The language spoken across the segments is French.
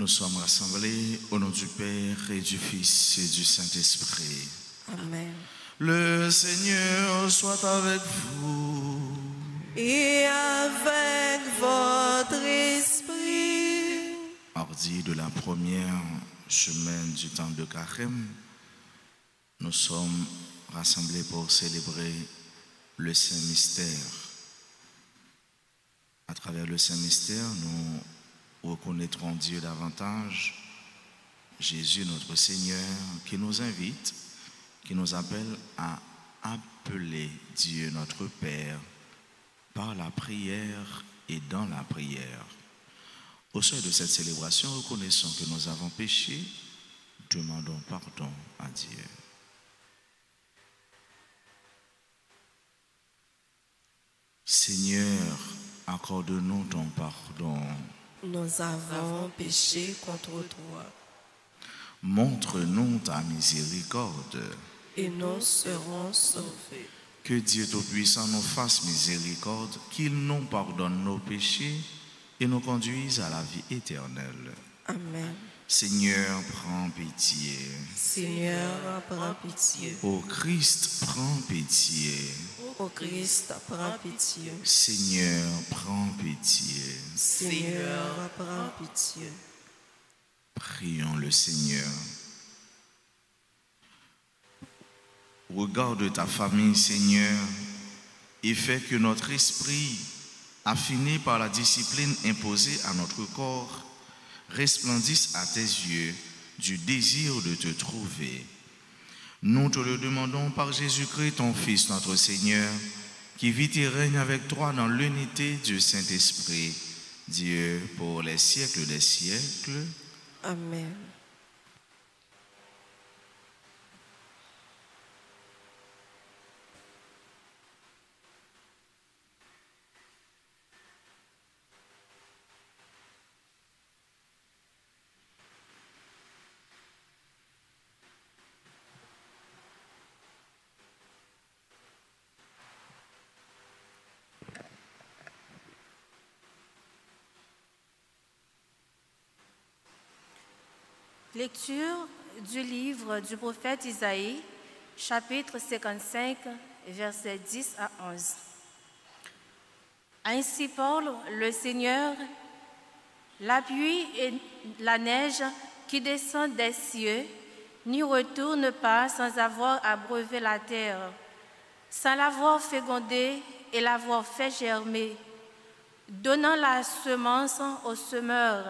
Nous sommes rassemblés au nom du Père et du Fils et du Saint-Esprit. Amen. Le Seigneur soit avec vous. Et avec votre esprit. Mardi de la première semaine du temps de Carême, nous sommes rassemblés pour célébrer le Saint-Mystère. À travers le Saint-Mystère, nous reconnaîtrons Dieu davantage, Jésus notre Seigneur, qui nous invite, qui nous appelle à appeler Dieu notre Père par la prière et dans la prière. Au seuil de cette célébration, reconnaissons que nous avons péché, demandons pardon à Dieu. Seigneur, accorde-nous ton pardon. Nous avons péché contre toi. Montre-nous ta miséricorde. Et nous serons sauvés. Que Dieu Tout-Puissant nous fasse miséricorde, qu'il nous pardonne nos péchés et nous conduise à la vie éternelle. Amen. Seigneur, prends pitié. Seigneur, prends pitié. Ô Christ, prends pitié. Ô Christ, prends pitié. Seigneur, prends pitié. Seigneur, prends pitié. Prions le Seigneur. Regarde ta famille, Seigneur, et fais que notre esprit, affiné par la discipline imposée à notre corps, resplendisse à tes yeux du désir de te trouver. Nous te le demandons par Jésus-Christ, ton Fils, notre Seigneur, qui vit et règne avec toi dans l'unité du Saint-Esprit, Dieu pour les siècles des siècles. Amen. Lecture du livre du prophète Isaïe, chapitre 55, versets 10 à 11. Ainsi parle le Seigneur, la pluie et la neige qui descendent des cieux n'y retournent pas sans avoir abreuvé la terre, sans l'avoir fécondée et l'avoir fait germer, donnant la semence au semeur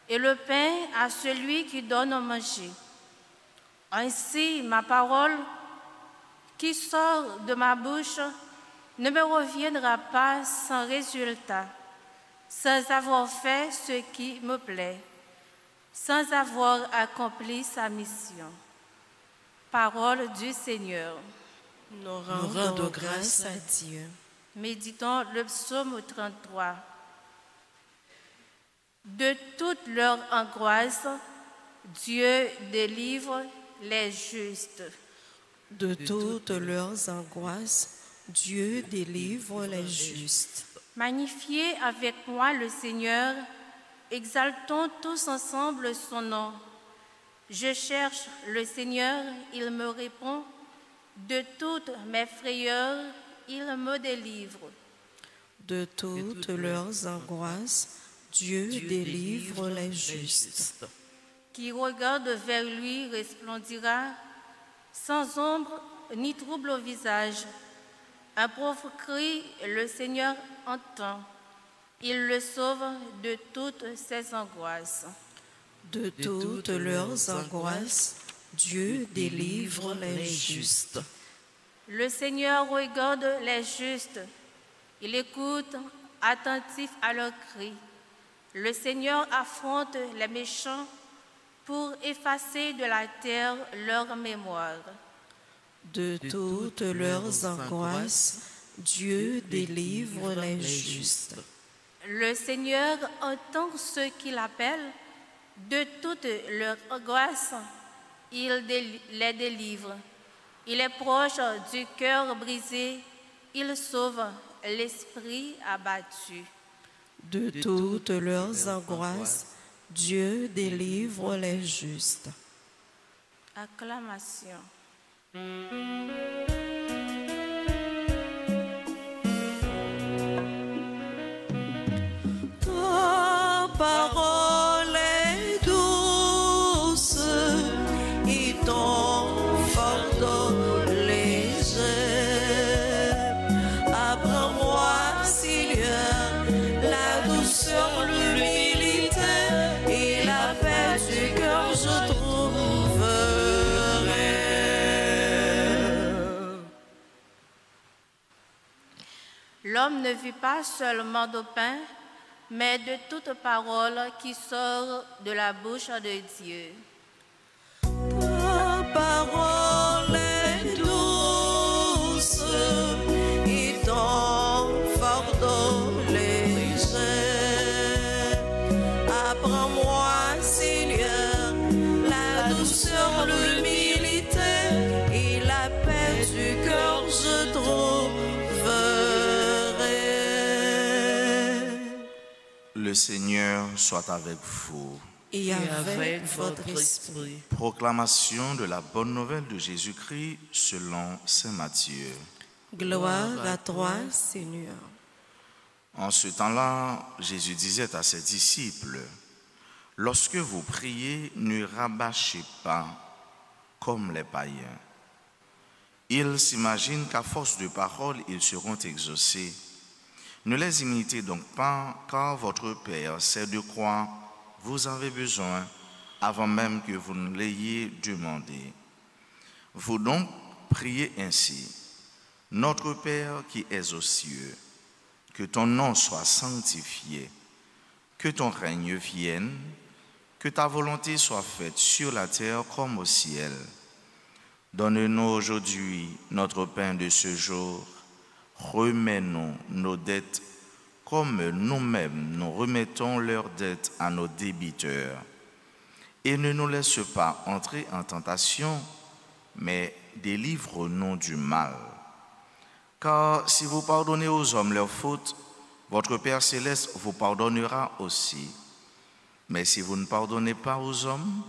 et le pain à celui qui donne à manger. Ainsi, ma parole qui sort de ma bouche ne me reviendra pas sans résultat, sans avoir fait ce qui me plaît, sans avoir accompli sa mission. Parole du Seigneur. Nous rendons grâce à Dieu. Méditons le psaume 33. De toute leur angoisse, Dieu délivre les justes. De toutes leurs angoisses, Dieu délivre les justes. Magnifiez avec moi le Seigneur, exaltons tous ensemble son nom. Je cherche le Seigneur, il me répond. De toutes mes frayeurs, il me délivre. De toutes leurs angoisses, Dieu délivre les justes. Qui regarde vers lui resplendira, sans ombre ni trouble au visage. Un pauvre cri, le Seigneur entend. Il le sauve de toutes ses angoisses. De toutes leurs angoisses, Dieu délivre les justes. Le Seigneur regarde les justes. Il écoute, attentif à leurs cris. Le Seigneur affronte les méchants pour effacer de la terre leur mémoire. De toutes leurs angoisses, Dieu délivre les justes. Le Seigneur entend ceux qui l'appellent. De toute leur angoisse, il les délivre. Il est proche du cœur brisé. Il sauve l'esprit abattu. De toutes leurs angoisses, Dieu délivre les justes. Acclamation. Ta parole est douce et ton fardeau léger. Apprends-moi, Seigneur, la douceur, l'humilité et la paix du cœur je trouverai. L'homme ne vit pas seulement de pain, mais de toute parole qui sort de la bouche de Dieu. Ta parole est douce et ton fardeau léger. Apprends-moi, Seigneur, la douceur, l'humilité et la paix du cœur je trouverai. Le Seigneur soit avec vous. Et avec votre esprit. Proclamation de la bonne nouvelle de Jésus-Christ selon saint Matthieu. Gloire à toi, Seigneur. En ce temps-là, Jésus disait à ses disciples, « Lorsque vous priez, ne rabâchez pas comme les païens. Ils s'imaginent qu'à force de paroles, ils seront exaucés. Ne les imitez donc pas, car votre Père sait de quoi vous avez besoin avant même que vous ne l'ayez demandé. Vous donc priez ainsi. Notre Père qui es aux cieux, que ton nom soit sanctifié, que ton règne vienne, que ta volonté soit faite sur la terre comme au ciel. Donne-nous aujourd'hui notre pain de ce jour. Remets-nous nos dettes comme nous-mêmes nous remettons leurs dettes à nos débiteurs. Et ne nous laisse pas entrer en tentation, mais délivre-nous du mal. Car si vous pardonnez aux hommes leurs fautes, votre Père céleste vous pardonnera aussi. Mais si vous ne pardonnez pas aux hommes,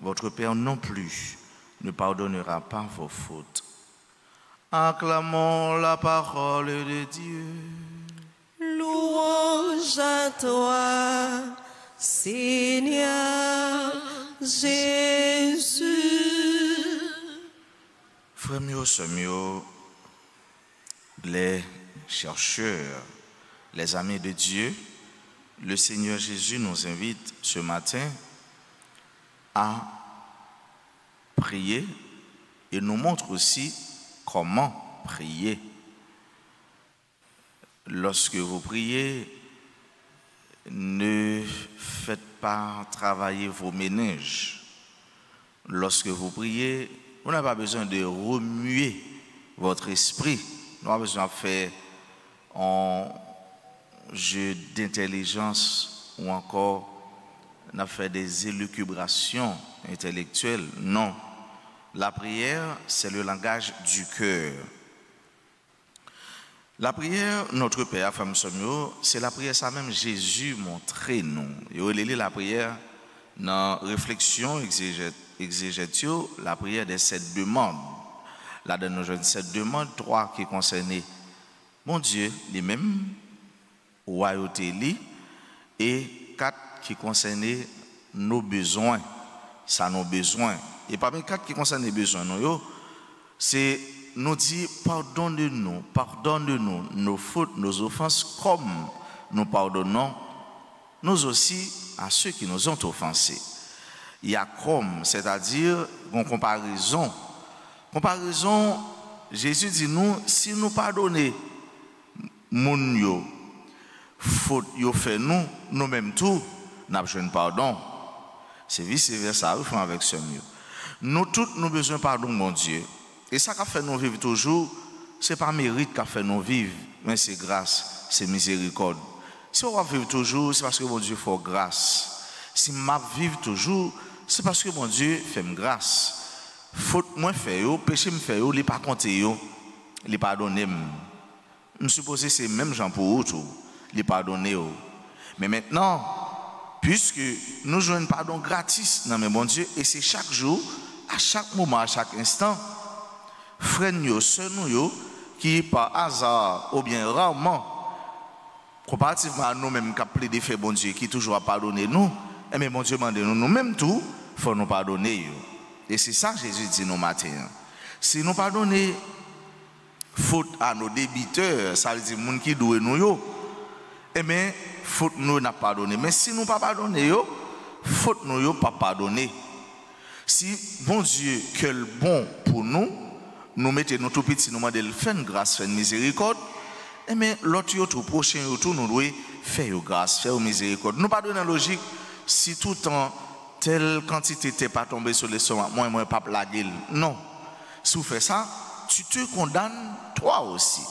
votre Père non plus ne pardonnera pas vos fautes. Acclamons la parole de Dieu. Louange à toi, Seigneur Jésus. Frères mieux, sœurs mieux, les chercheurs, les amis de Dieu, le Seigneur Jésus nous invite ce matin à prier et nous montre aussi comment prier. Lorsque vous priez, ne faites pas travailler vos méninges. Lorsque vous priez, vous n'avez pas besoin de remuer votre esprit. Vous n'avez pas besoin de faire un jeu d'intelligence ou encore de faire des élucubrations intellectuelles. Non. La prière, c'est le langage du cœur. La prière, notre Père, femme Somio, c'est la prière, ça même Jésus montré nous. Et la prière, dans réflexion exégète, la prière des 7 demandes. Là, dans nos jeunes 7 demandes, 3 qui concernaient mon Dieu, les mêmes, royauté, et 4 qui concernaient nos besoins. Ça, nos besoins. Et parmi les 4 qui concernent les besoins, c'est nous dit pardonne-nous nos fautes, nos offenses, comme nous pardonnons nous aussi à ceux qui nous ont offensés. Il y a comme, c'est-à-dire une comparaison. Comparaison, Jésus dit nous, si nous pardonnons moun yo, faute yo fait nous, nous-mêmes tout, n'a besoin de pardon. C'est vice-versa, nous faisons avec ce mieux. Nous tous, nous avons besoin de pardon, mon Dieu. Et ça qui fait nous vivre toujours, ce n'est pas mérite qui fait nous vivre, mais c'est grâce, c'est miséricorde. Si on va vivre toujours, c'est parce que mon Dieu fait grâce. Si je vivre toujours, c'est parce que mon Dieu fait grâce. Faute moi fait yo, péché me fait yo, il pas compter yo, il pardonner. Je suppose c'est même gens pour eux tout, il pardonner yo. Mais maintenant, puisque nous jouons un pardon gratis dans mes bon Dieu, et c'est chaque jour, à chaque moment, à chaque instant, frères nous, sœurs nous, qui par hasard ou bien rarement, comparativement à nous-mêmes qui appelons des faits bon Dieu, qui toujours a pardonné nous, et mais bon Dieu demande nous-mêmes tout, il faut nous pardonner. Et c'est ça que Jésus dit nous matin. Si nous pardonnons faute à nos débiteurs, ça veut dire les gens qui doivent nous, et bien, faute nous n'a pardonné. Mais si nous pas pardonner, faute nous pas pardonner. Si bon Dieu que le bon pour nous, nous mettons nous tout petit, nous demandons de faire une grâce, faire une miséricorde, et bien l'autre tout prochain tout nous doit faire une grâce, faire une miséricorde. Nous pas donner logique si tout le temps telle quantité n'était pas tombée sur l'estomac, moi pas la gueule. Non. Si vous faites ça, tu te condamnes toi aussi.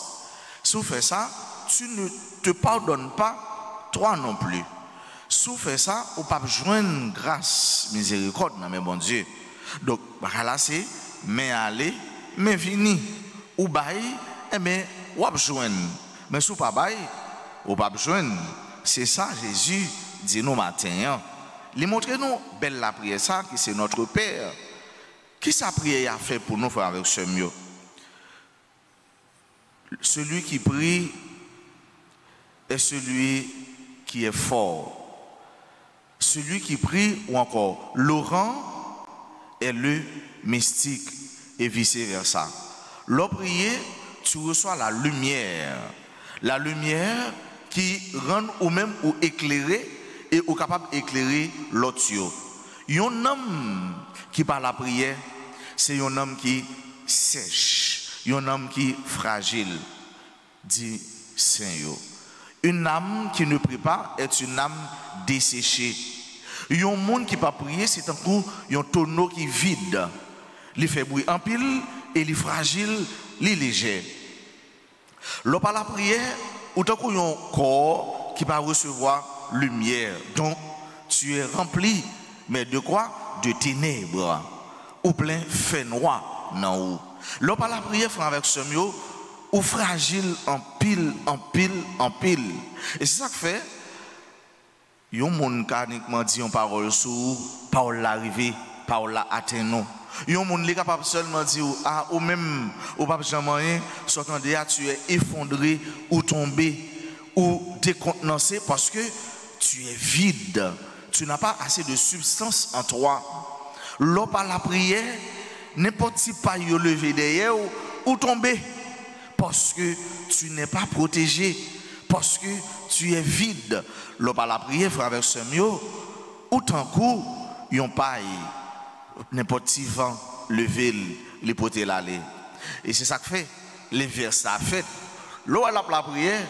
Si vous faites ça, tu ne te pardonnes pas toi non plus. Si vous faites ça, vous ne pouvez pas joindre grâce, miséricorde, mais bon Dieu. Donc, là c'est, mais aller, mais venir. Ou bail, eh bien, ou pas joindre. Mais si vous ne bail, ou pas joindre. C'est ça, Jésus dit nous matin. Il montre nous belle la prière, ça, qui c'est notre Père. Qui sa prière a fait pour nous faire avec ce mieux? Celui qui prie est celui qui est fort. Celui qui prie, ou encore Laurent, est le mystique et vice-versa. Lorsque prier, tu reçois la lumière. La lumière qui rend ou même ou éclairer et ou capable d'éclairer l'autre. Un homme qui parle la prière, c'est un homme qui sèche, un homme qui fragile, dit Saint-Yo. Une âme qui ne prie pas est une âme desséchée. Un monde qui ne peut pas prier, c'est un coup, un tonneau qui est vide. Il fait bruit en pile et il est fragile, il est léger. Lorsque la prière, ou tant un corps qui va recevoir lumière. Donc, tu es rempli, mais de quoi? De ténèbres. Ou plein fait noir. Non. Lorsque la prière, frère, avec ce mieux, ou fragile en pile, en pile, en pile. Et c'est ça que fait, il y a un monde qui a uniquement dit une parole sur parole l'arrivée, parole la atteint nous. Il y a un monde qui est capable seulement de dire, ah, ou même, ou pas jamais, soit tu es effondré, ou tombé, ou décontenancé, parce que tu es vide. Tu n'as pas assez de substance en toi. Lors par la prière, n'importe qui pas lever derrière ou tomber. Parce que tu n'es pas protégé, parce que tu es vide. Lors par la prière, frère, avec ce mieux, autant coup, yon paille, n'importe qui vent, lever, les poter l'aller. Et c'est ça que fait, les versets à fait. Lors à la prière,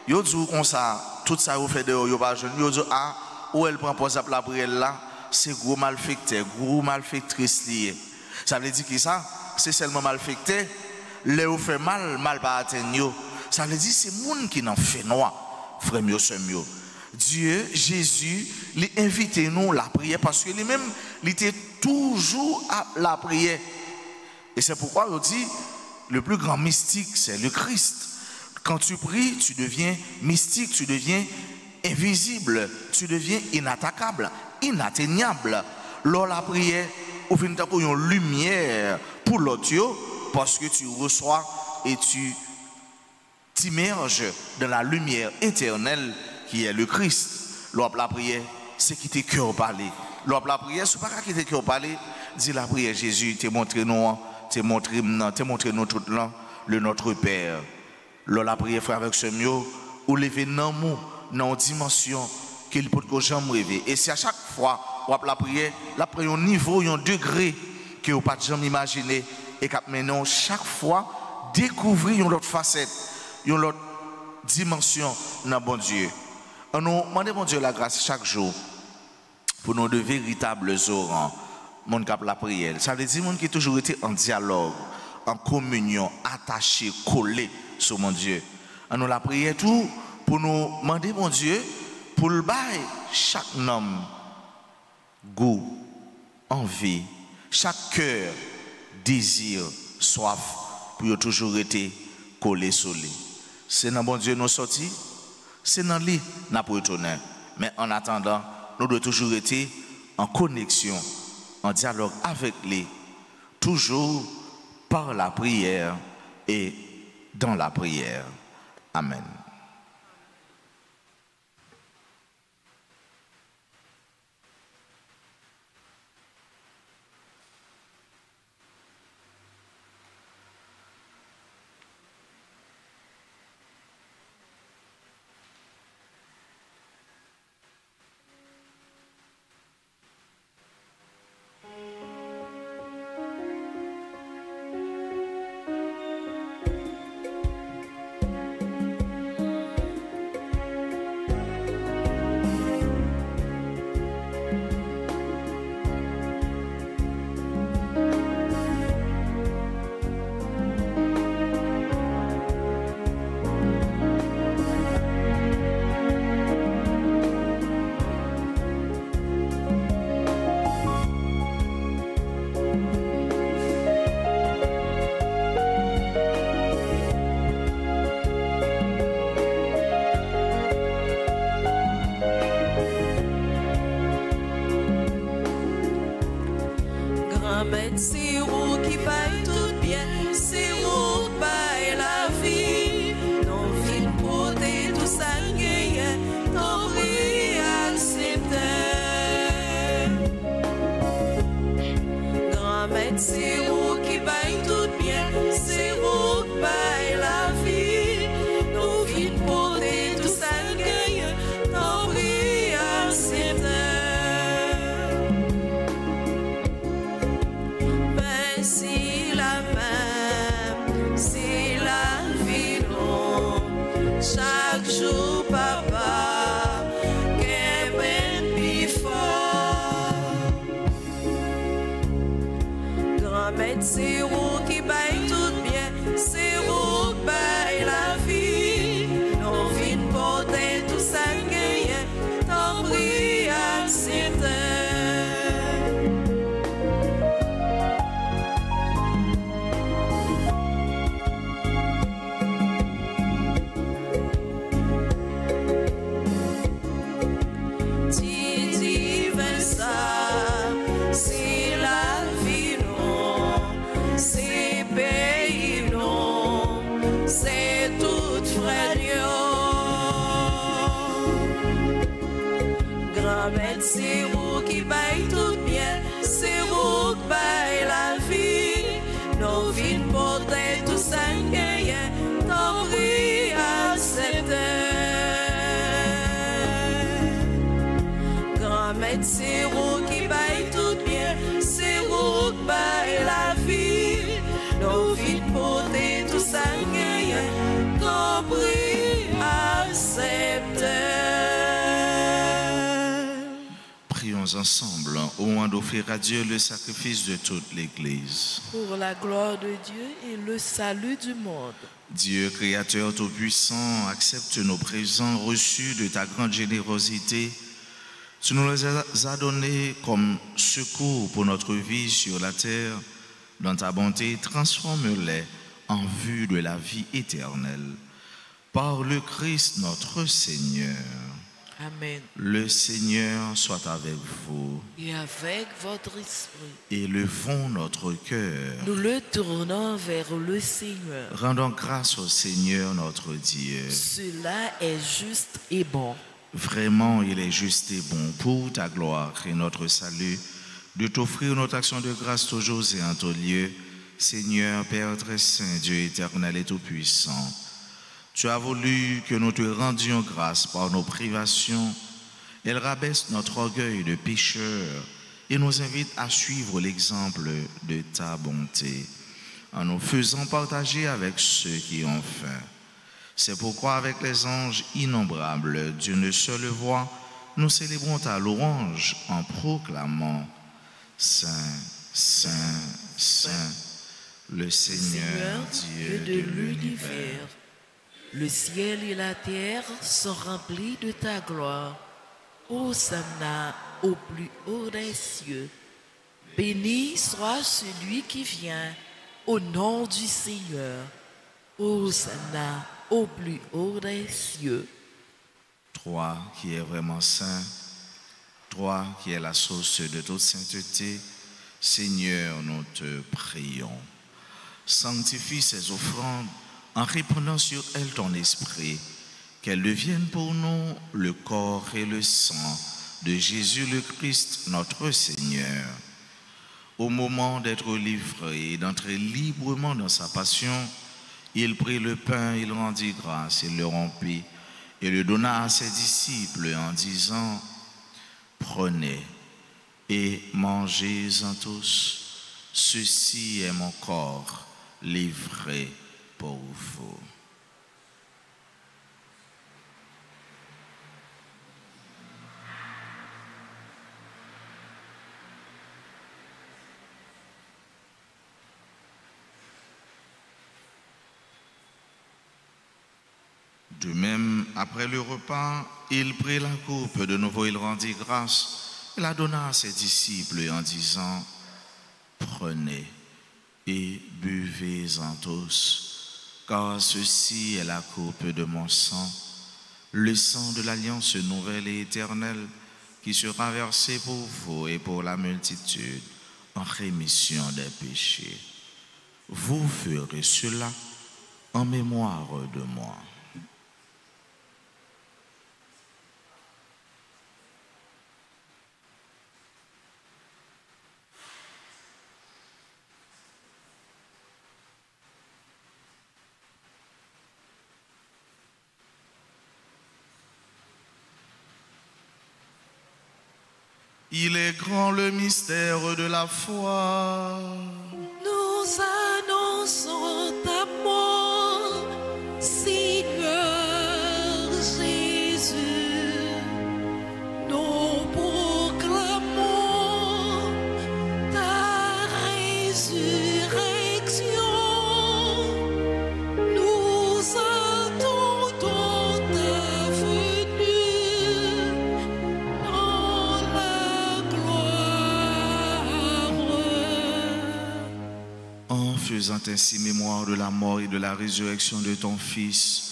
yon dit comme ça, tout ça vous fait de yon pas jeune, yon dit, ah, où elle prend pour ça la prière là, c'est gros malfecteur, gros malfectrice lié. Ça veut dire que ça, c'est seulement malfecteur. Les ou fait mal, mal pas atteindre. Ça veut dire c'est monde qui n'en fait noir, frère mieux, c'est mieux. Dieu, Jésus, il invite nous la prière parce que lui-même, il était toujours à la prière. Et c'est pourquoi on dit le plus grand mystique, c'est le Christ. Quand tu pries, tu deviens mystique, tu deviens invisible, tu deviens inattaquable, inatteignable. Lors la prière, au fin de compte, une lumière pour l'autre. Parce que tu reçois et tu t'immerges dans la lumière éternelle qui est le Christ. Lors de la prière, c'est qui tes cœurs parler. Lors de la prière, ce n'est pas qui tes cœurs parler. Dis la prière, Jésus, t'es montré nous, t'es montré nous tout le Notre Père. Lors de la prière, frère, avec ce mieux, ou lever dans une dimension qu'il peut que jamais rêver. Et c'est à chaque fois, la prière, un niveau, un degré que vous ne pouvez jamais imaginer. Et que maintenant, chaque fois, découvrir une autre facette, une autre dimension dans bon Dieu. On nous demande bon Dieu la grâce chaque jour pour nous de véritables orants, mon cap la prière. Ça veut dire monde qui a toujours été en dialogue, en communion, attaché, collé sur mon Dieu. On nous la prière tout pour nous demander bon Dieu pour le bail chaque homme, goût, envie, chaque cœur, désir, soif, pour toujours été collé sur lui. C'est dans bon Dieu nous sortis, c'est dans lui nous pour retourner. Mais en attendant, nous devons toujours être en connexion, en dialogue avec lui, toujours par la prière et dans la prière. Amen. C'est vous qui paye tout bien, c'est vous qui paye la vie. Non, fin côté tout ça gagne, ton prix accepté. Grand-mère, c'est vous qui paye tout bien, c'est vous qui paye la vie. Non, fin côté tout ça gagne, ton prix accepté. C'est la même, c'est la vie, non. Chaque jour, papa, qu'est ben plus fort. Grand-mère, c'est vous qui paye tout bien, c'est vous qui paye la vie. Non, vite porter tout ça gagne, t'en prie, accepte. C'est la vie, non, c'est pays, non, c'est tout frère. Grand-mère, c'est vous qui paye tout bien, c'est vous qui paye la vie. Non, vite porter tout ça gagne, t'en prie, accepte. Grand-mère, c'est vous qui paye tout bien, c'est vous qui paye la vie. Nos vies porter tout ça gagne, compris, accepte. Prions ensemble au moment d'offrir à Dieu le sacrifice de toute l'Église. Pour la gloire de Dieu et le salut du monde. Dieu, Créateur Tout-Puissant, accepte nos présents reçus de ta grande générosité. Tu nous les as donnés comme secours pour notre vie sur la terre. Dans ta bonté, transforme-les en vue de la vie éternelle. Par le Christ notre Seigneur. Amen. Le Seigneur soit avec vous. Et avec votre esprit. Élevons notre cœur. Nous le tournons vers le Seigneur. Rendons grâce au Seigneur notre Dieu. Cela est juste et bon. Vraiment, il est juste et bon pour ta gloire et notre salut de t'offrir notre action de grâce toujours et en tout lieu. Seigneur, Père très saint, Dieu éternel et tout-puissant, tu as voulu que nous te rendions grâce par nos privations. Elle rabaisse notre orgueil de pécheur et nous invite à suivre l'exemple de ta bonté en nous faisant partager avec ceux qui ont faim. C'est pourquoi avec les anges innombrables d'une seule voix, nous célébrons ta louange en proclamant Saint, Saint, Saint, le Seigneur Dieu de l'univers. Le ciel et la terre sont remplis de ta gloire. Hosanna au plus haut des cieux. Béni soit celui qui vient au nom du Seigneur. Hosanna au plus haut des cieux. Toi qui es vraiment saint, toi qui es la source de toute sainteté, Seigneur, nous te prions. Sanctifie ces offrandes en répandant sur elles ton esprit, qu'elles deviennent pour nous le corps et le sang de Jésus le Christ, notre Seigneur. Au moment d'être livré et d'entrer librement dans sa passion, il prit le pain, il rendit grâce, il le rompit et le donna à ses disciples en disant: prenez et mangez-en tous, ceci est mon corps livré pour vous. De même, après le repas, il prit la coupe, de nouveau il rendit grâce, et la donna à ses disciples en disant: prenez et buvez-en tous, car ceci est la coupe de mon sang, le sang de l'alliance nouvelle et éternelle, qui sera versé pour vous et pour la multitude en rémission des péchés. Vous ferez cela en mémoire de moi. Il est grand le mystère de la foi. Nous annonçons ta mort, Seigneur Jésus. Nous proclamons ta résurrection. Nous attendons ta venue dans la gloire. En faisant ainsi mémoire de la mort et de la résurrection de ton Fils,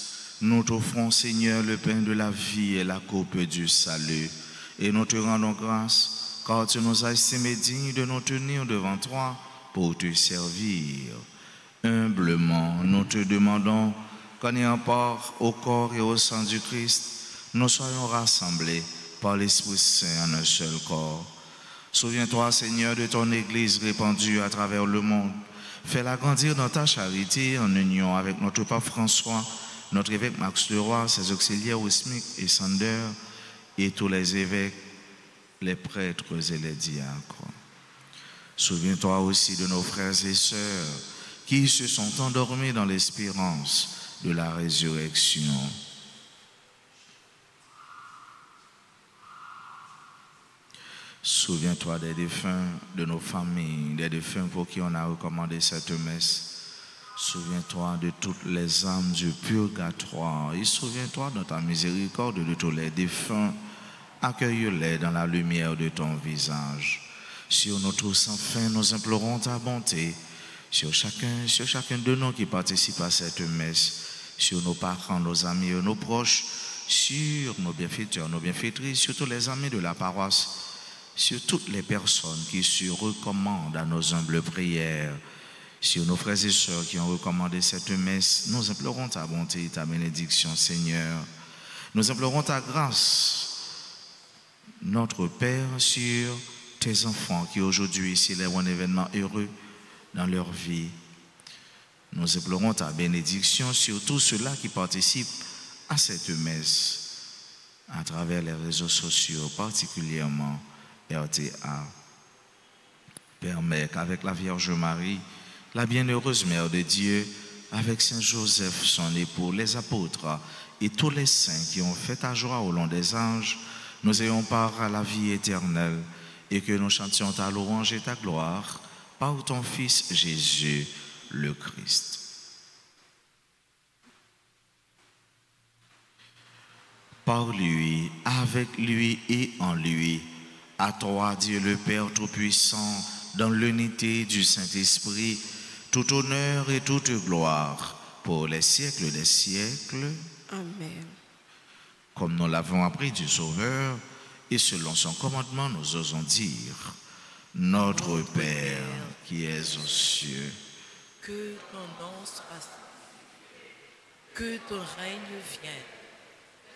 nous t'offrons, Seigneur, le pain de la vie et la coupe du salut. Et nous te rendons grâce, car tu nous as estimés dignes de nous tenir devant toi pour te servir. Humblement, nous te demandons qu'en ayant part au corps et au sang du Christ, nous soyons rassemblés par l'Esprit Saint en un seul corps. Souviens-toi, Seigneur, de ton Église répandue à travers le monde. Fais-la grandir dans ta charité en union avec notre pape François, notre évêque Max Leroy, ses auxiliaires Wismik et Sander, et tous les évêques, les prêtres et les diacres. Souviens-toi aussi de nos frères et sœurs qui se sont endormis dans l'espérance de la résurrection. Souviens-toi des défunts, de nos familles, des défunts pour qui on a recommandé cette messe. Souviens-toi de toutes les âmes du purgatoire et souviens-toi de ta miséricorde de tous les défunts. Accueille-les dans la lumière de ton visage. Sur nous tous, enfin, nous implorons ta bonté. Sur chacun de nous qui participe à cette messe, sur nos parents, nos amis et nos proches, sur nos bienfaiteurs, nos bienfaitrices, sur tous les amis de la paroisse, sur toutes les personnes qui se recommandent à nos humbles prières, sur nos frères et sœurs qui ont recommandé cette messe, nous implorons ta bonté et ta bénédiction, Seigneur. Nous implorons ta grâce, notre Père, sur tes enfants qui aujourd'hui célèbrent un événement heureux dans leur vie. Nous implorons ta bénédiction sur tous ceux-là qui participent à cette messe à travers les réseaux sociaux, particulièrement RTA. Permets qu'avec la Vierge Marie, la bienheureuse Mère de Dieu, avec Saint Joseph, son époux, les apôtres et tous les saints qui ont fait ta joie au long des âges, nous ayons part à la vie éternelle et que nous chantions ta louange et ta gloire par ton Fils Jésus le Christ. Par lui, avec lui et en lui, à toi, Dieu le Père Tout-Puissant, dans l'unité du Saint-Esprit, tout honneur et toute gloire pour les siècles des siècles. Amen. Comme nous l'avons appris du Sauveur, et selon son commandement, nous osons dire, Notre Père qui es aux cieux, que ton nom soit saint, que ton règne vienne,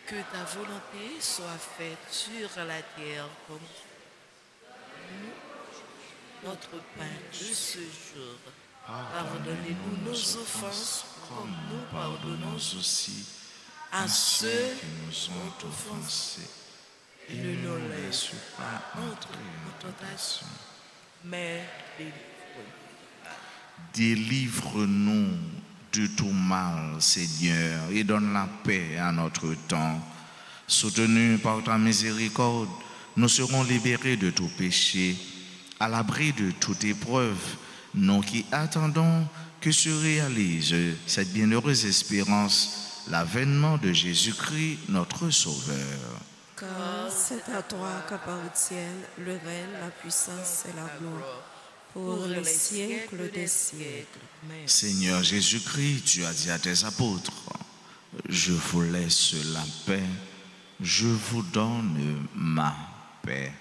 que ta volonté soit faite sur la terre comme nous, notre pain de ce jour. Pardonnez-nous nos offenses comme nous pardonnons aussi à ceux qui nous ont offensés. et ne nous laisse pas entrer en tentation, mais Délivre-nous de tout mal, Seigneur, et donne la paix à notre temps. Soutenus par ta miséricorde, nous serons libérés de tout péché, à l'abri de toute épreuve, nous qui attendons que se réalise cette bienheureuse espérance, l'avènement de Jésus-Christ, notre Sauveur. Car c'est à toi qu'appartiennent le règne, la puissance et la gloire, pour les siècles des siècles. Seigneur Jésus-Christ, tu as dit à tes apôtres, je vous laisse la paix, je vous donne ma paix.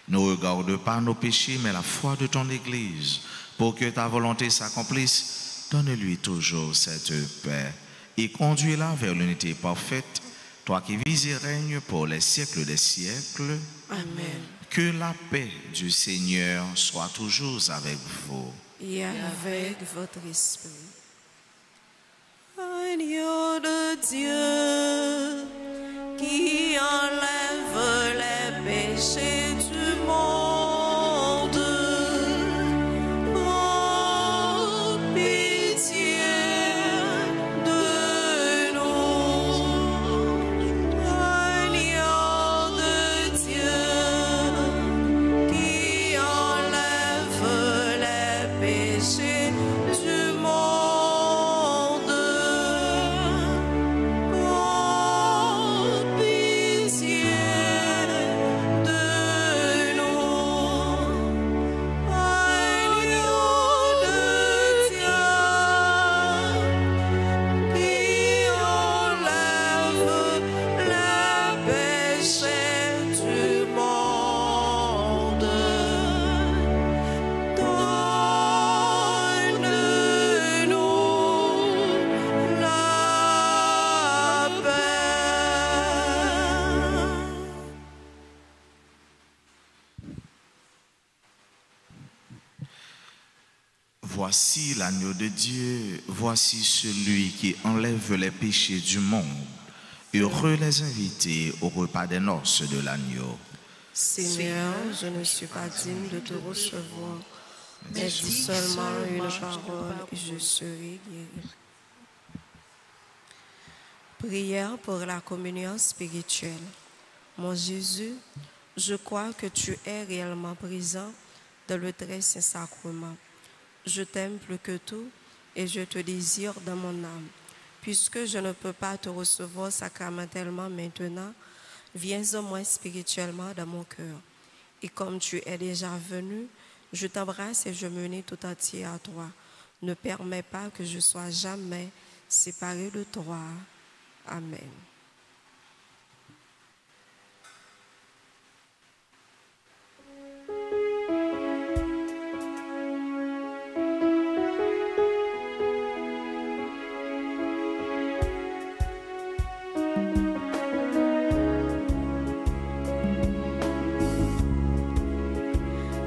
Ne regarde pas nos péchés, mais la foi de ton Église. Pour que ta volonté s'accomplisse, donne-lui toujours cette paix et conduis-la vers l'unité parfaite, toi qui vis et règnes pour les siècles des siècles. Amen. Que la paix du Seigneur soit toujours avec vous. Et avec votre esprit. Agneau de Dieu qui enlève les péchés du monde, prends pitié de nous. Agneau de Dieu qui enlève les péchés du monde, prends pitié de nous. Agneau de Dieu qui enlève les péchés du monde, donne-nous la paix. Voici l'agneau de Dieu, voici celui qui enlève les péchés du monde. Heureux les invités au repas des noces de l'agneau. Seigneur, je ne suis pas digne de te recevoir, mais dis seulement une parole et je serai guéri. Prière pour la communion spirituelle. Mon Jésus, je crois que tu es réellement présent dans le très saint sacrement. Je t'aime plus que tout et je te désire dans mon âme. Puisque je ne peux pas te recevoir sacramentellement maintenant, viens au moins spirituellement dans mon cœur. Et comme tu es déjà venu, je t'embrasse et je me unis tout entier à toi. Ne permets pas que je sois jamais séparé de toi. Amen.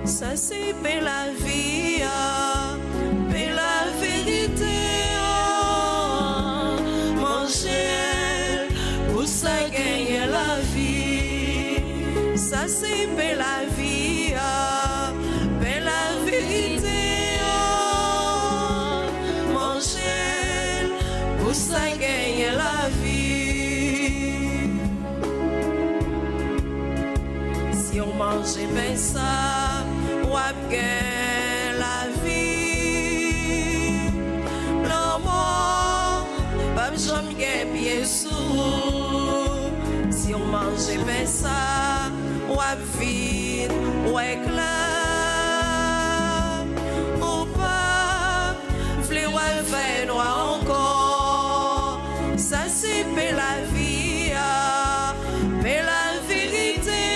Ça c'est paix la vie, paix la vérité, manger pour ça gagner la vie. Ça c'est paix la vie, paix la vérité, manger pour ça gagner la vie. Si on mangeait bien ça, ou gain la vie. L'amour, pas jamais gain pied sous. Si on mangeait bien ça, ou vide, ou éclat. Ou pas, v'lé ou fait noir encore. Ça c'est paix la vie, paix la vérité.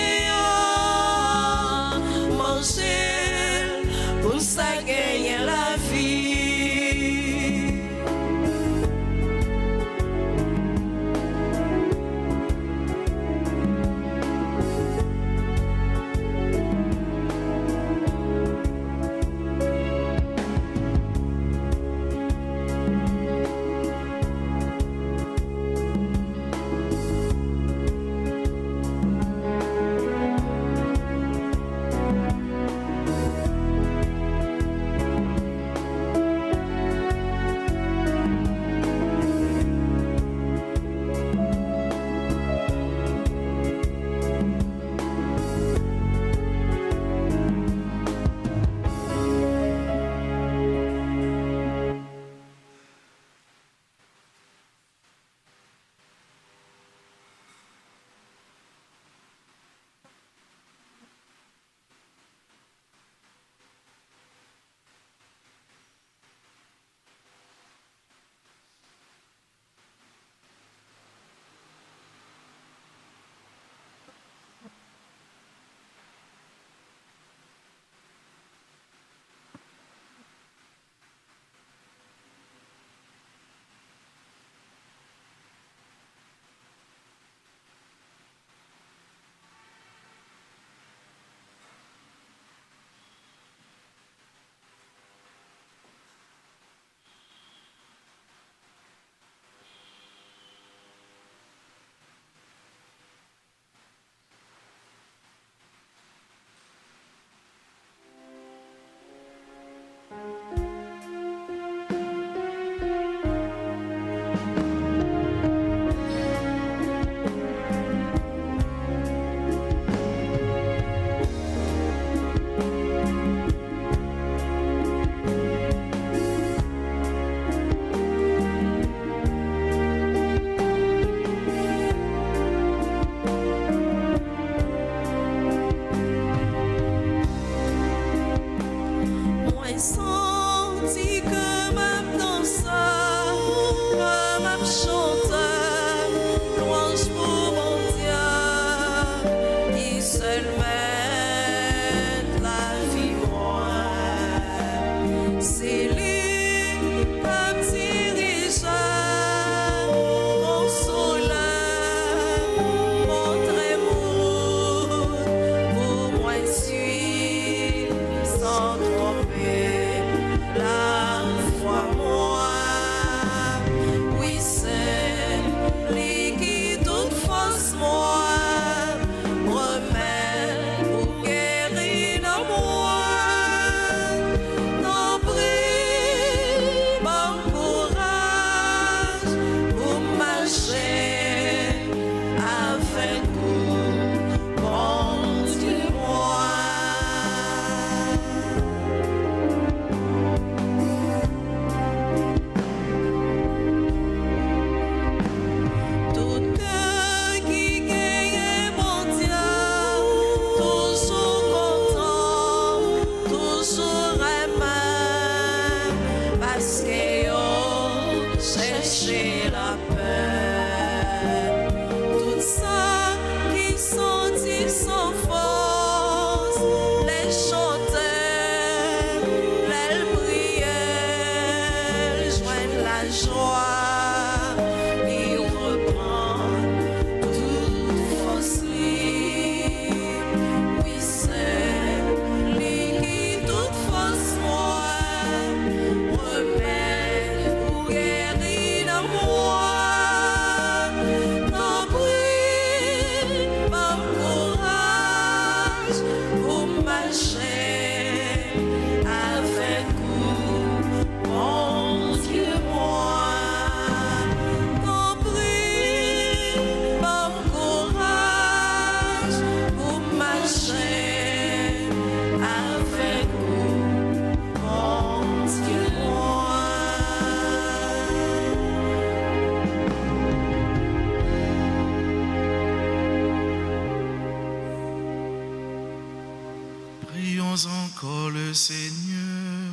encore le Seigneur.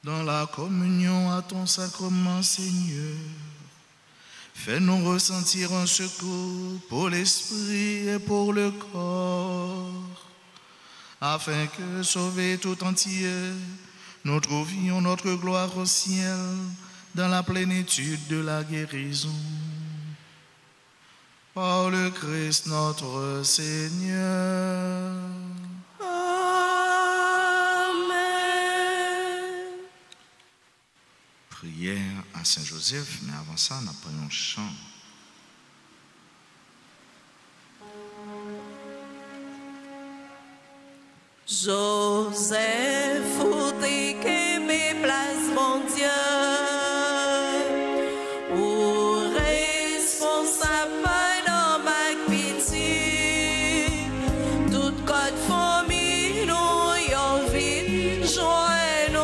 Dans la communion à ton sacrement, Seigneur, fais-nous ressentir un secours pour l'esprit et pour le corps, afin que, sauvés tout entier, nous trouvions notre gloire au ciel dans la plénitude de la guérison. Par le Christ notre Seigneur. Amen. Prière à Saint Joseph, mais avant ça, nous prenons un chant. Joseph, ou t'es qu'aimé place, mon Dieu, ou responsable dans ma pitié, toute côte famille, nous y'en vite, joignons,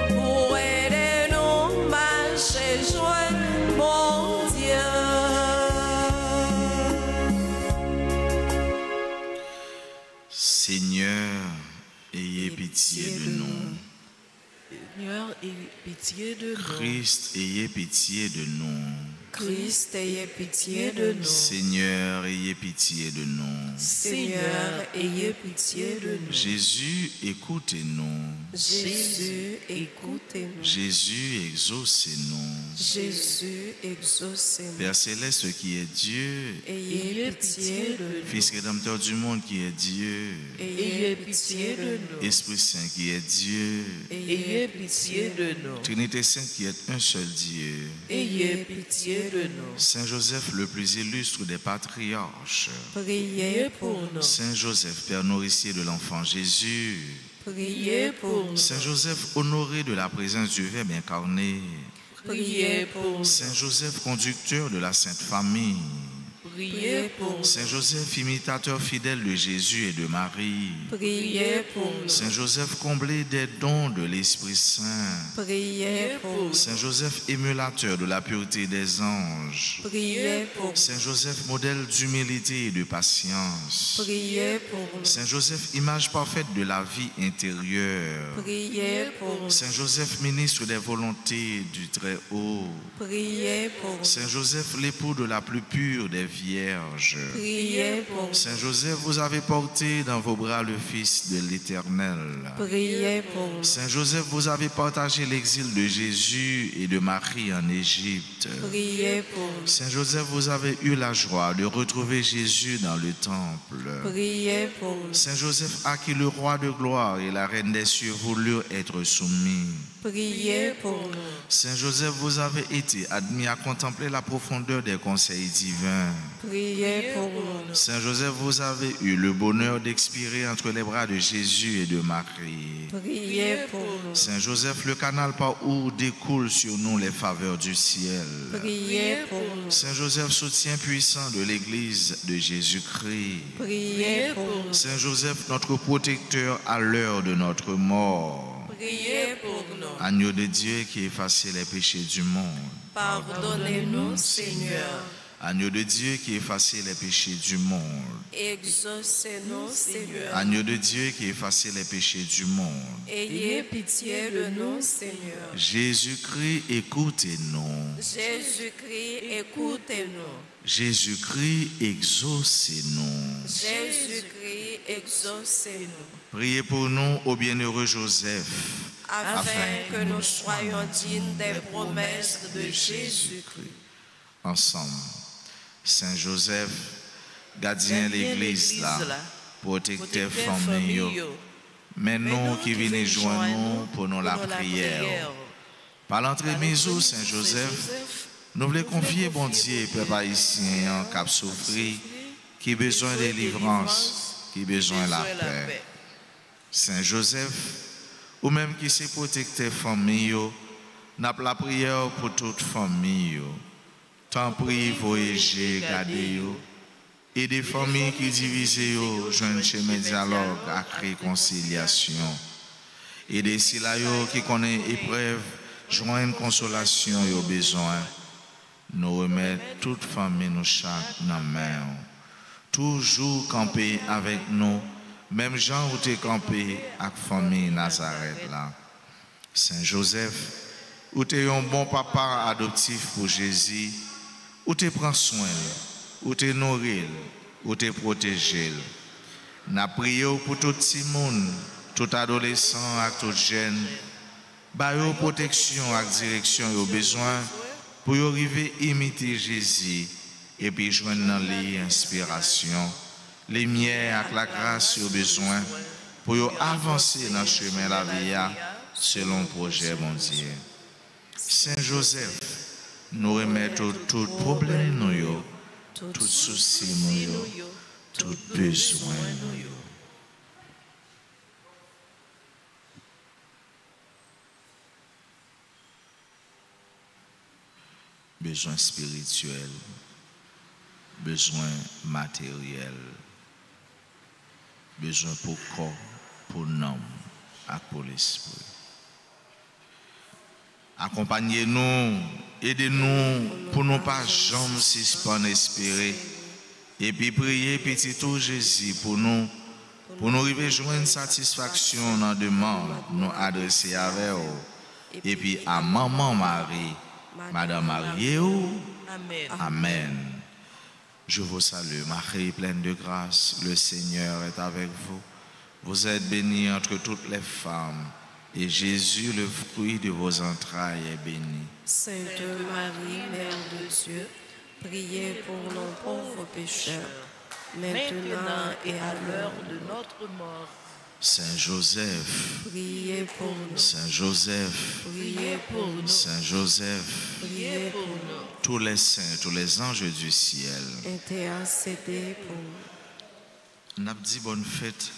pour aider nous marcher, joindre, mon Dieu. Seigneur, ayez pitié de nous. Seigneur, ayez pitié de nous. Christ, ayez pitié de nous. Christ, ayez pitié de nous. Seigneur, ayez pitié de nous. Seigneur, ayez pitié de nous. Jésus, écoutez-nous. Jésus, écoutez-nous. Jésus, exaucez-nous. Jésus, exaucez-nous. Père céleste qui est Dieu, Ayez pitié de nous. Fils rédempteur du monde qui est Dieu, Ayez pitié de nous. Esprit Saint qui est Dieu, Ayez pitié de nous. Trinité Sainte qui est un seul Dieu, Ayez pitié de nous. Saint Joseph le plus illustre des patriarches, Priez pour nous. Saint Joseph, Père nourricier de l'enfant Jésus, Priez pour nous. Saint Joseph honoré de la présence du Verbe incarné, Priez pour nous. Saint Joseph conducteur de la Sainte Famille, Priez pour nous. Saint Joseph imitateur fidèle de Jésus et de Marie, Priez pour nous. Saint Joseph comblé des dons de l'Esprit Saint, Priez pour nous. Saint Joseph émulateur de la pureté des anges, Priez pour nous. Saint Joseph modèle d'humilité et de patience, Priez pour nous. Saint Joseph image parfaite de la vie intérieure, Priez pour nous. Saint Joseph ministre des volontés du Très-Haut, Priez pour nous. Saint Joseph l'époux de la plus pure des vierges, Priez pour nous. Saint Joseph, vous avez porté dans vos bras le Fils de l'Éternel. Priez pour nous. Saint Joseph, vous avez partagé l'exil de Jésus et de Marie en Égypte. Priez pour nous. Saint Joseph, vous avez eu la joie de retrouver Jésus dans le temple. Priez pour nous. Saint Joseph, à qui le roi de gloire et la reine des cieux voulurent être soumis. Priez pour nous. Saint Joseph, vous avez été admis à contempler la profondeur des conseils divins. Priez pour nous. Saint Joseph, vous avez eu le bonheur d'expirer entre les bras de Jésus et de Marie. Priez pour nous. Saint Joseph, le canal par où découlent sur nous les faveurs du ciel. Priez pour nous. Saint Joseph, soutien puissant de l'Église de Jésus-Christ. Priez pour nous. Saint Joseph, notre protecteur à l'heure de notre mort. Priez pour nous. Agneau de Dieu qui effaçait les péchés du monde. Pardonnez-nous, Seigneur. Agneau de Dieu qui effaçait les péchés du monde. Exaucez-nous, Seigneur. Agneau de Dieu qui effaçait les péchés du monde. Ayez pitié de nous, Seigneur. Jésus-Christ, écoutez-nous. Jésus-Christ, écoutez-nous. Jésus-Christ, exaucez-nous. Jésus-Christ, exaucez-nous. Priez pour nous, ô bienheureux Joseph, Afin que nous soyons dignes des promesses de Jésus-Christ. Ensemble, Saint Joseph, gardien de l'Église là, protecteur famille, mais nous qui venons joindre nous pour nous la prière. Par l'entremise au Saint Joseph, nous voulons confier bon Dieu, peuple haïtien, qui a souffert, qui a besoin de délivrance, qui a besoin de la paix. Saint Joseph, ou même qui s'est protecteur famille, n'a pas la prière pour toute famille. Tant prie, voyager, garder, et des familles qui divisent, joignent chemin dialogue à réconciliation. Et des silayos qui connaissent épreuve, joignent consolation et au besoin. Nous remettons toute famille, nous chaque dans la main. toujours campé avec nous, même Jean où t'es campé avec famille Nazareth là. Saint Joseph, où t'es un bon papa adoptif pour Jésus, où t'es prend soin, où t'es nourri, où t'es protégé. N'a prié pour tout petit monde, tout adolescent et tout jeune, ba yo protection et direction au besoin pour y arriver à imiter Jésus et puis joindre dans les inspirations, les lumières et la grâce au besoin pour y avancer dans le chemin de la vie selon le projet mon Dieu. Saint Joseph, nous remettons tout problème nous, tout souci nous, tout besoin nous. Besoin spirituel, besoin matériel, besoin pour corps, pour l'âme et pour l'esprit. Accompagnez-nous, aidez-nous pour ne pas jamais suspendre espérer. Et puis priez petit tout Jésus pour nous arriver à joindre satisfaction dans la demande, nous adresser avec vous. Et puis à Maman Marie, Madame Marie, Amen. Amen. Je vous salue, Marie, pleine de grâce, le Seigneur est avec vous. Vous êtes bénie entre toutes les femmes, et Jésus, le fruit de vos entrailles, est béni. Sainte Marie, Mère de Dieu, priez pour nos pauvres pécheurs, maintenant et à l'heure de notre mort. Saint Joseph, priez pour nous. Saint Joseph, Priez pour nous. Saint Joseph, Priez pour nous. tous les saints, tous les anges du ciel. Intercédez pour nous. Nous avons dit bonne fête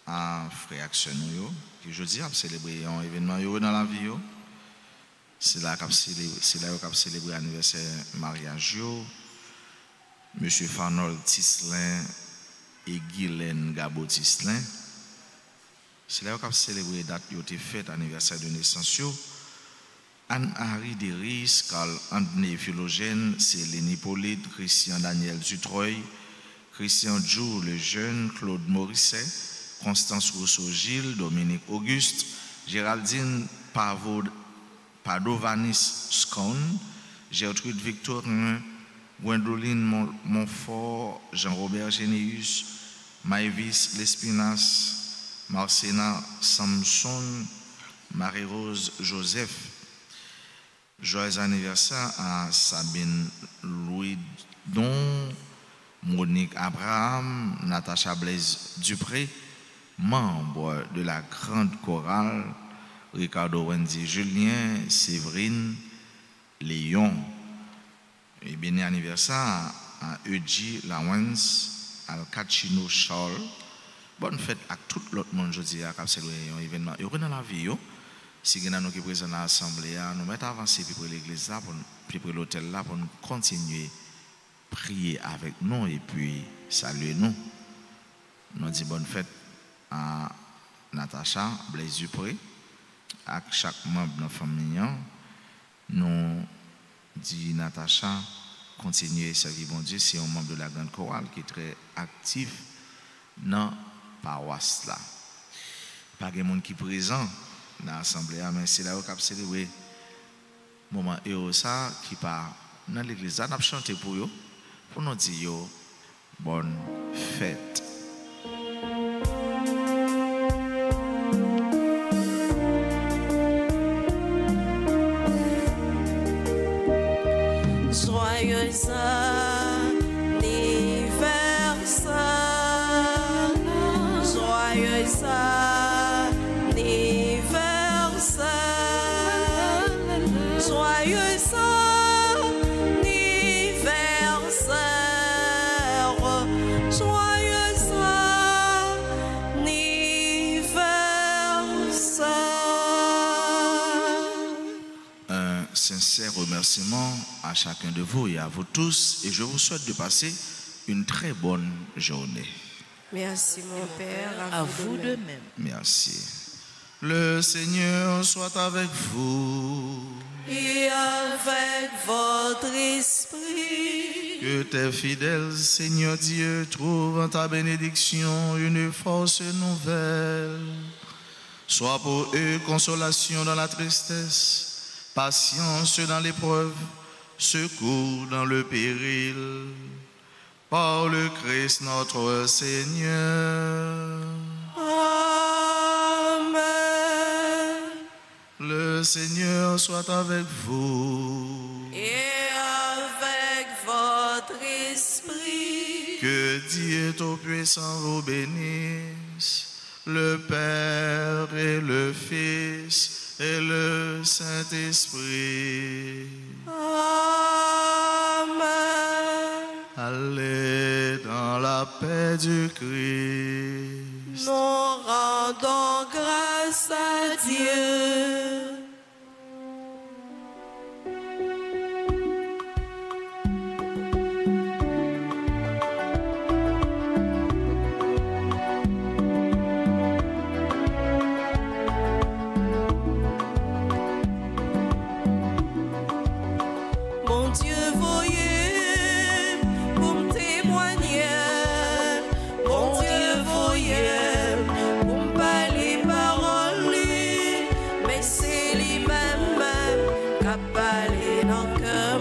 à Frère Action, qui jeudi a célébré un événement heureux dans la vie. C'est là qu'on a célébré l'anniversaire mariage. Monsieur Farnold Tislin et Guylaine Gabo Tislin. C'est là qu'on a célébré la date de fête anniversaire de naissance. Anne-Harry Deris, Carl-André Philogène, Céline Hippolyte, Christian Daniel Dutreuil, Christian Jou le jeune, Claude Morisset, Constance Rousseau-Gilles, Dominique Auguste, Géraldine Padovanis Scone, Gertrude Victorin, Gwendoline Montfort, Jean-Robert Généus, Maëvis Lespinas, Marcena Samson, Marie-Rose Joseph. Joyeux anniversaire à Sabine Louis Don, Monique Abraham, Natacha Blaise Dupré, membre de la grande chorale, Ricardo Wendy Julien, Séverine, Léon. Et bien anniversaire à Euggie Lawrence, Alcachino Charles. Bonne fête à tout l'autre monde jeudi à cap célébrer un événement heureux dans la vie. Si nous sommes présents dans l'assemblée, nous mettons avancer pour l'église là, pour l'hôtel là, pour nous continuer à prier avec nous et puis saluer nous. Nous disons bonne fête à Natacha Blaise Dupré, à chaque membre de notre famille. Nous disons Natacha, continuez à servir bon Dieu, c'est un membre de la grande chorale qui est très actif dans la paroisse là. Pas de monde qui est présent dans l'assemblée, mais c'est là où on a célébré le moment heureux ça qui part dans l'église. On a chanté pour eux, pour nous dire bonne fête. Joyeux anniversaire, joyeux anniversaire, joyeux anniversaire, joyeux anniversaire. Un sincère remerciement à chacun de vous et à vous tous, et je vous souhaite de passer une très bonne journée. Merci mon Père, À vous de même. Merci. Le Seigneur soit avec vous. Et avec votre esprit. Que Que tes fidèles, Seigneur Dieu, trouvent en ta bénédiction une force nouvelle. Sois pour eux consolation dans la tristesse, patience dans l'épreuve, secours dans le péril. Par le Christ notre Seigneur. Amen. Le Seigneur soit avec vous. Et avec votre esprit. Que Dieu Tout-Puissant vous bénisse, le Père et le Fils et le Saint-Esprit. Amen. Allez dans la paix du Christ. Nous rendons grâce à Dieu. Mon Dieu, voyez pour me témoigner. Mon Dieu, voyez pour me parler parole. Mais c'est lui-même qui a parlé dans le cœur.